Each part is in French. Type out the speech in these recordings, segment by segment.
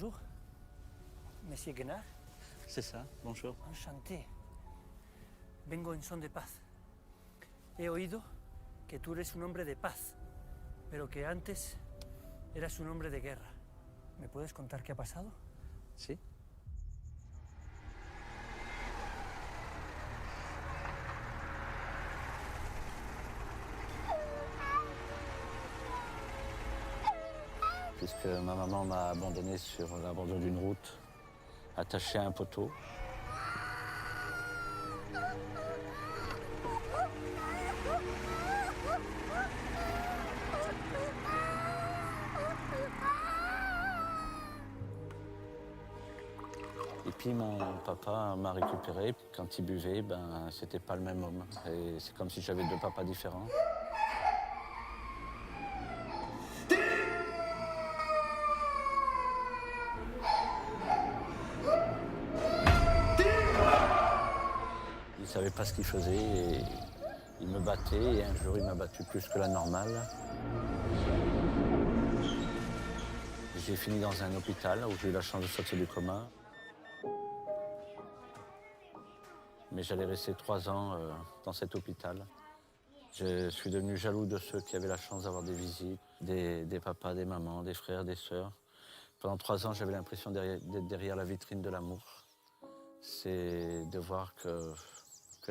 Bonjour, Monsieur Guenard. C'est ça, bonjour. Enchanté. Vengo en son de paz. He oído que tú eres un hombre de paz, pero que antes eras un hombre de guerra. ¿Me puedes contar qué ha pasado? Si. Puisque ma maman m'a abandonné sur l'abandon d'une route, attaché à un poteau. Et puis mon papa m'a récupéré. Quand il buvait, c'était pas le même homme. Et c'est comme si j'avais deux papas différents. Il savait pas ce qu'il faisait et il me battait. Et un jour, il m'a battu plus que la normale. J'ai fini dans un hôpital où j'ai eu la chance de sortir du coma. Mais j'allais rester 3 ans dans cet hôpital. Je suis devenu jaloux de ceux qui avaient la chance d'avoir des visites, des papas, des mamans, des frères, des sœurs. Pendant 3 ans, j'avais l'impression d'être derrière la vitrine de l'amour. C'est de voir que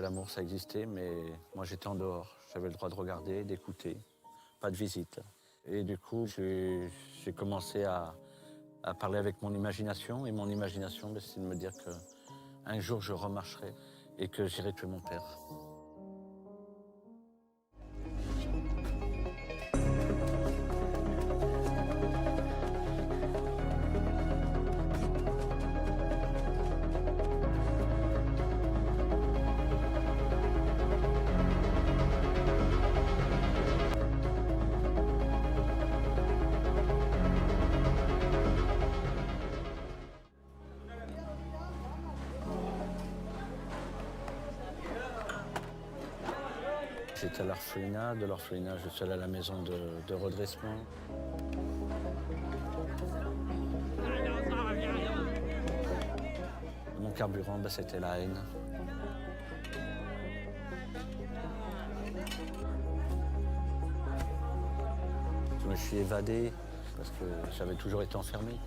l'amour, ça existait, mais moi, j'étais en dehors. J'avais le droit de regarder, d'écouter, pas de visite. Et du coup, j'ai commencé à parler avec mon imagination. Et mon imagination, c'est de me dire qu'un jour, je remarcherai et que j'irai tuer mon père. J'étais à l'orphelinat, de l'orphelinat je suis allé à la maison de redressement. Mon carburant, c'était la haine. Je me suis évadé parce que j'avais toujours été enfermé.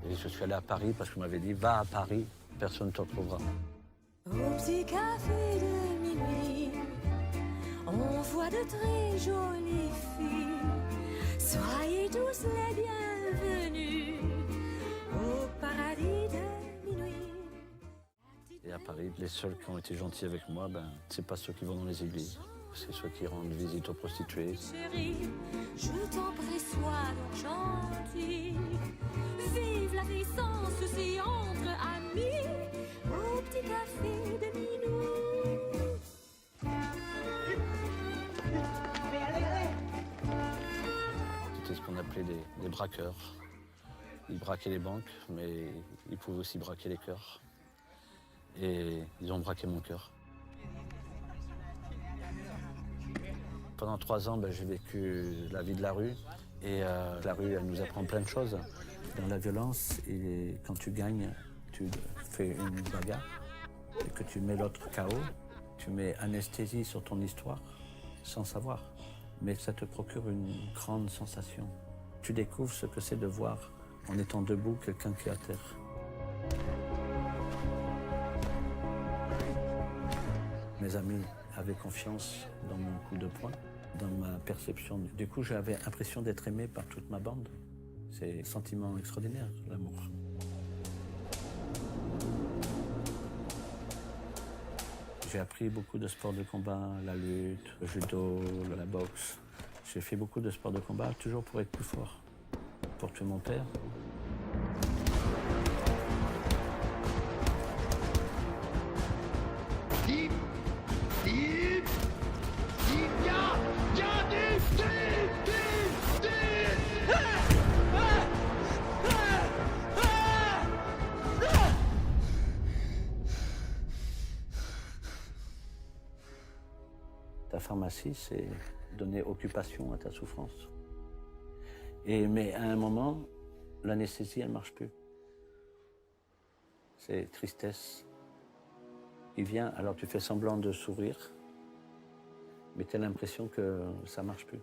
Et je suis allé à Paris parce qu'on m'avait dit « Va à Paris, personne ne te retrouvera ». Au petit café de minuit, on voit de très jolies filles. Soyez tous les bienvenus au paradis de minuit. Et à Paris, les seuls qui ont été gentils avec moi, c'est pas ceux qui vont dans les églises. C'est ceux qui rendent visite aux prostituées. Chérie, je t'en prie, sois donc gentil. Vive la vie sans souci entre amis, au petit café de minuit. C'était ce qu'on appelait des braqueurs. Ils braquaient les banques, mais ils pouvaient aussi braquer les cœurs. Et ils ont braqué mon cœur. Pendant 3 ans, j'ai vécu la vie de la rue. Et la rue, elle nous apprend plein de choses. Dans la violence, quand tu gagnes, tu fais une bagarre et que tu mets l'autre KO. Tu mets anesthésie sur ton histoire sans savoir. Mais ça te procure une grande sensation. Tu découvres ce que c'est de voir, en étant debout, quelqu'un qui est à terre. Mes amis avaient confiance dans mon coup de poing, dans ma perception. Du coup, j'avais l'impression d'être aimé par toute ma bande. C'est un sentiment extraordinaire, l'amour. J'ai appris beaucoup de sports de combat, la lutte, le judo, la boxe. J'ai fait beaucoup de sports de combat, toujours pour être plus fort, pour tuer mon père. Viens du pharmacie, c'est donner occupation à ta souffrance. Mais à un moment, l'anesthésie, elle ne marche plus. C'est tristesse. Il vient, alors tu fais semblant de sourire, mais tu as l'impression que ça ne marche plus.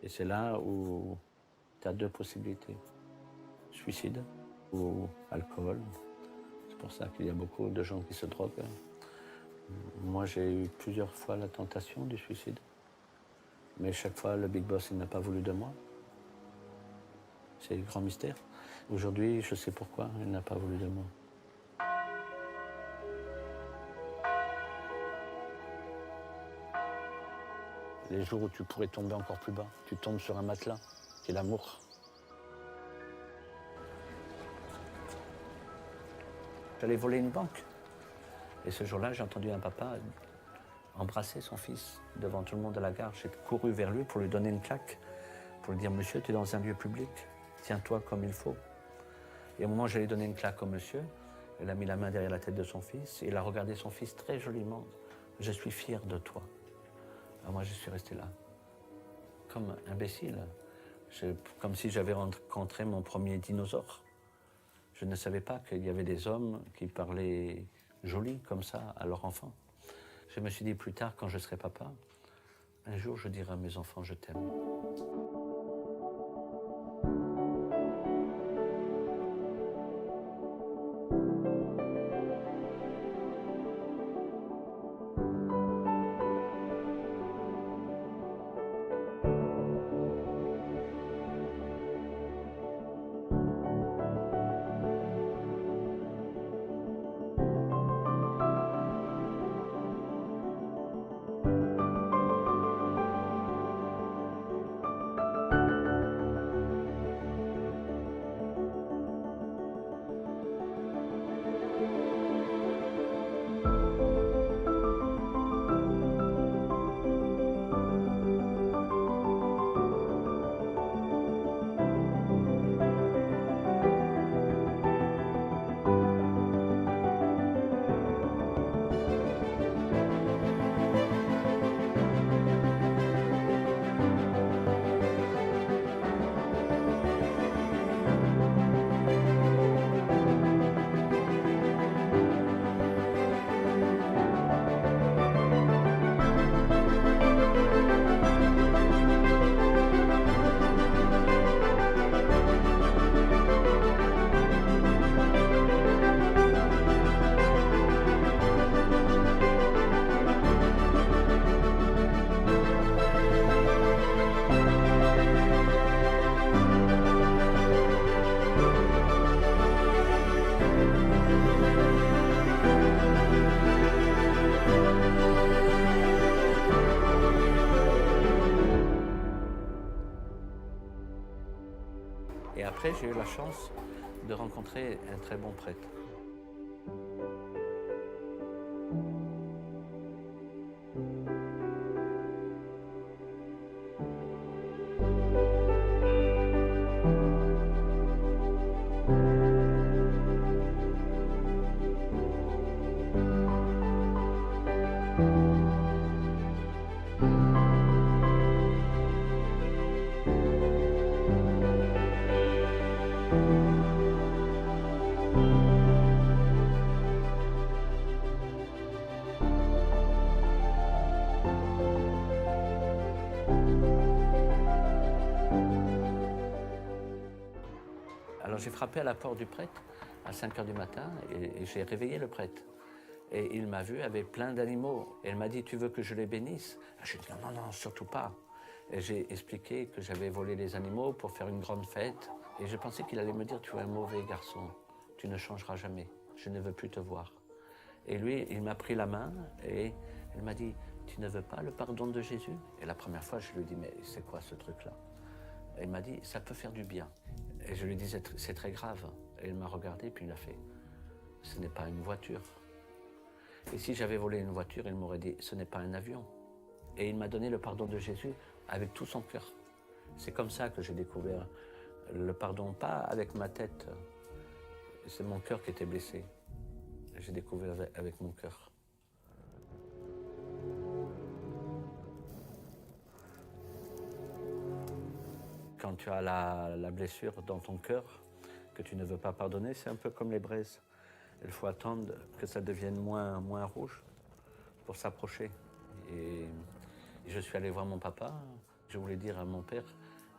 Et c'est là où tu as deux possibilités. Suicide ou alcool. C'est pour ça qu'il y a beaucoup de gens qui se droguent. Moi, j'ai eu plusieurs fois la tentation du suicide. Mais chaque fois, le Big Boss, il n'a pas voulu de moi. C'est le grand mystère. Aujourd'hui, je sais pourquoi il n'a pas voulu de moi. Les jours où tu pourrais tomber encore plus bas, tu tombes sur un matelas, qui est l'amour. J'allais voler une banque. Et ce jour-là, j'ai entendu un papa embrasser son fils devant tout le monde à la gare. J'ai couru vers lui pour lui donner une claque, pour lui dire « Monsieur, tu es dans un lieu public, tiens-toi comme il faut ». Et au moment où j'allais donner une claque au monsieur, il a mis la main derrière la tête de son fils et il a regardé son fils très joliment. « Je suis fier de toi ». Alors moi, je suis resté là, comme imbécile, comme si j'avais rencontré mon premier dinosaure. Je ne savais pas qu'il y avait des hommes qui parlaient joli comme ça à leur enfant. Je me suis dit plus tard, quand je serai papa, un jour je dirai à mes enfants, je t'aime. Et après, j'ai eu la chance de rencontrer un très bon prêtre. Alors j'ai frappé à la porte du prêtre à 5 h du matin et j'ai réveillé le prêtre. Et il m'a vu avec plein d'animaux. Et il m'a dit, tu veux que je les bénisse? J'ai dit, non, non, surtout pas. Et j'ai expliqué que j'avais volé les animaux pour faire une grande fête. Et je pensais qu'il allait me dire, tu es un mauvais garçon, tu ne changeras jamais, je ne veux plus te voir. Et lui, il m'a pris la main et il m'a dit, tu ne veux pas le pardon de Jésus? Et la première fois, je lui ai dit, mais c'est quoi ce truc-là? Et il m'a dit, ça peut faire du bien. Et je lui disais, c'est très grave. Et il m'a regardé, puis il a fait, ce n'est pas une voiture. Et si j'avais volé une voiture, il m'aurait dit, ce n'est pas un avion. Et il m'a donné le pardon de Jésus avec tout son cœur. C'est comme ça que j'ai découvert le pardon, pas avec ma tête. C'est mon cœur qui était blessé. J'ai découvert avec mon cœur. quand tu as la blessure dans ton cœur, que tu ne veux pas pardonner, c'est un peu comme les braises. Il faut attendre que ça devienne moins rouge pour s'approcher. Et je suis allé voir mon papa. Je voulais dire à mon père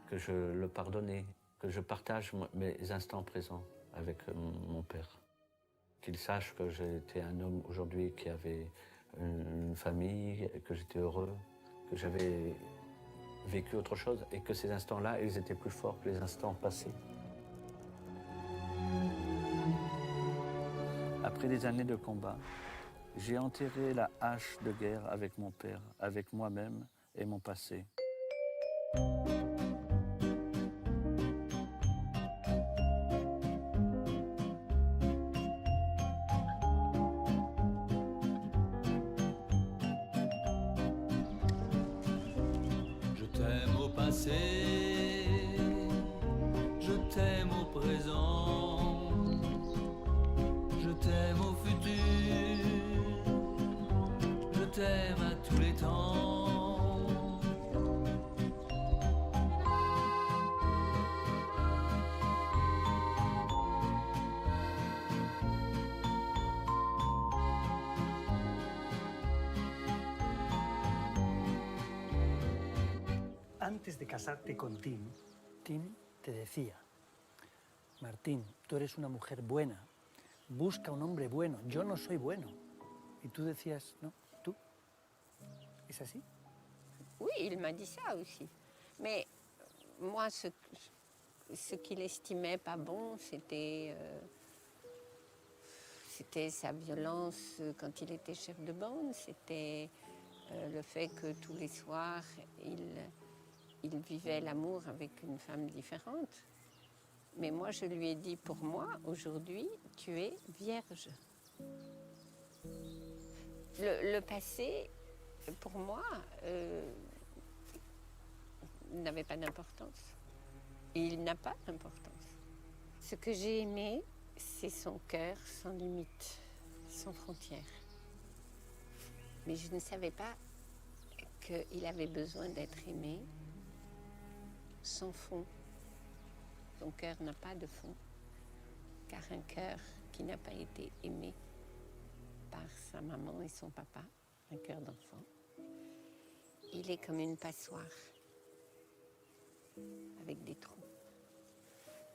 que je le pardonnais, que je partage mes instants présents avec mon père. Qu'il sache que j'étais un homme aujourd'hui qui avait une famille, que j'étais heureux, que j'avais vécu autre chose et que ces instants-là, ils étaient plus forts que les instants passés. Après des années de combat, j'ai enterré la hache de guerre avec mon père, avec moi-même et mon passé. Je t'aime au passé, je t'aime au présent, je t'aime au futur, je t'aime à tous les temps. Antes de casarte con Tim, Tim te decía, Martín, tú eres una mujer buena, busca un hombre bueno, yo no soy bueno. Y tú decías, no, tú. ¿Es así? Oui, il m'a dit ça aussi. Mais moi, ce qu'il estimait pas bon, c'était sa violence quand il était chef de bande, c'était le fait que tous les soirs, il vivait l'amour avec une femme différente. Mais moi, je lui ai dit, pour moi, aujourd'hui, tu es vierge. Le passé, pour moi, n'avait pas d'importance. Et il n'a pas d'importance. Ce que j'ai aimé, c'est son cœur sans limite, sans frontières. Mais je ne savais pas qu'il avait besoin d'être aimé sans fond. Son cœur n'a pas de fond, car un cœur qui n'a pas été aimé par sa maman et son papa, un cœur d'enfant, il est comme une passoire avec des trous.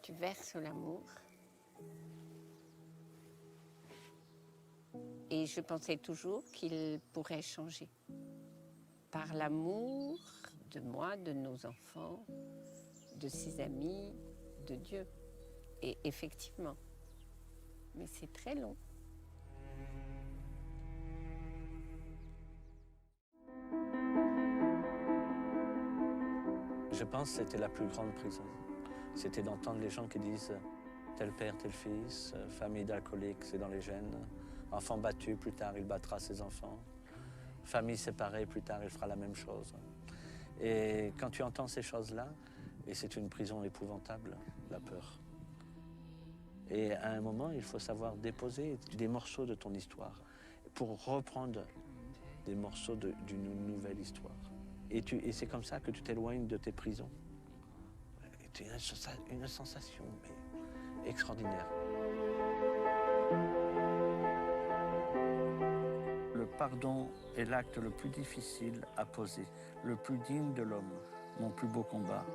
Tu verses l'amour et je pensais toujours qu'il pourrait changer par l'amour de moi, de nos enfants, de ses amis, de Dieu. Et effectivement, mais c'est très long. Je pense que c'était la plus grande prison. C'était d'entendre les gens qui disent tel père, tel fils, famille d'alcooliques, c'est dans les gènes. Enfant battu, plus tard il battra ses enfants. Famille séparée, plus tard il fera la même chose. Et quand tu entends ces choses-là, et c'est une prison épouvantable, la peur. Et à un moment, il faut savoir déposer des morceaux de ton histoire pour reprendre des morceaux d'une nouvelle histoire. Et c'est comme ça que tu t'éloignes de tes prisons. C'est une sensation mais extraordinaire. Le pardon est l'acte le plus difficile à poser, le plus digne de l'homme, mon plus beau combat.